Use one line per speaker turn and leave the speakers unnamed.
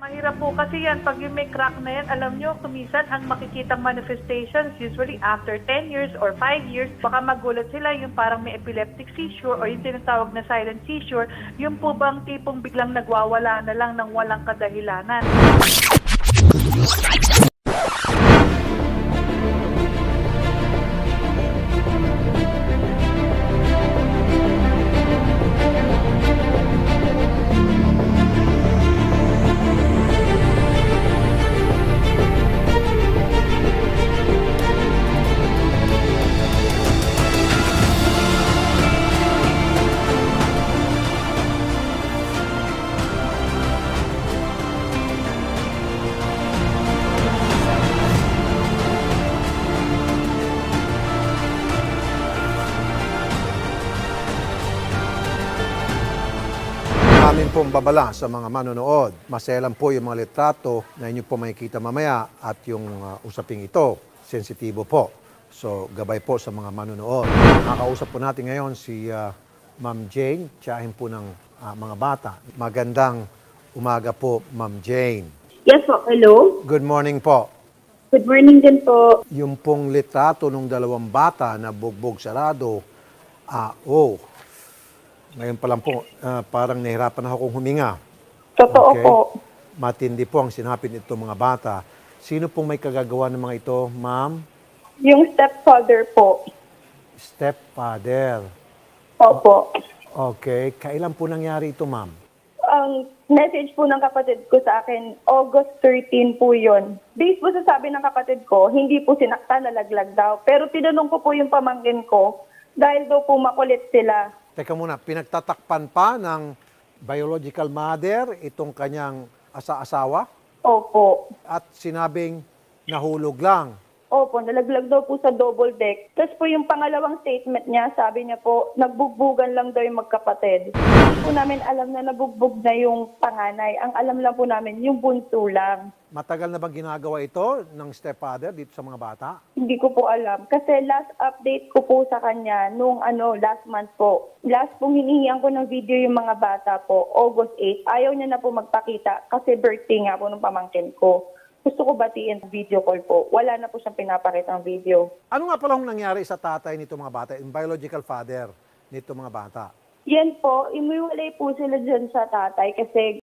Mahirap po kasi yan. Pag yung may crack na yan, alam nyo, kumisan ang makikitang manifestations usually after 10 years or 5 years. Baka magulat sila yung parang may epileptic seizure or yung tinatawag na silent seizure. Yung po bang tipong biglang nagwawala na lang ng walang kadahilanan.
Amin pong babala sa mga manonood. Maselan po yung mga litrato na inyo po makikita mamaya at yung usaping ito, sensitibo po. So, gabay po sa mga manonood. Nakakausap po natin ngayon si Ma'am Jane, tiyahin po ng mga bata. Magandang umaga po, Ma'am Jane.
Yes po, hello.
Good morning po.
Good morning din po.
Yung pong litrato ng dalawang bata na bugbog sarado, ngayon pa lang po, parang nahirapan na akong huminga.
Totoo po.
Matindi po ang sinapit nito mga bata. Sino pong may kagagawa ng mga ito, ma'am?
Yung stepfather po.
Stepfather.
Opo.
Okay. Kailan po nangyari ito, ma'am?
Ang message po ng kapatid ko sa akin, August 13 po yun. Based po sa sabi ng kapatid ko, hindi po sinakta, nalaglag daw. Pero tinanong ko po yung pamangkin ko, dahil daw po makulit sila.
Teka muna, pinagtatakpan pa ng biological mother itong kanyang asa-asawa
Opo.
at sinabing nahulog lang.
Opo, nalaglag daw po sa double deck. Tapos po yung pangalawang statement niya, sabi niya po, nagbugbugan lang daw yung magkapatid. Hindi po namin alam na nabugbog na yung panganay. Ang alam lang po namin, yung bunso lang.
Matagal na bang ginagawa ito ng stepfather dito sa mga bata?
Hindi ko po alam. Kasi last update ko po sa kanya nung last month po. Last pong hinihiyan ko ng video yung mga bata po, August 8. Ayaw niya na po magpakita kasi birthday nga po ng pamangkin ko. Gusto ko batiin video call po. Wala na po siyang pinapakita ng video.
Ano nga pala nangyari sa tatay nito mga bata, yung biological father nito mga bata?
Yan po, imiwalay po sila dyan sa tatay kasi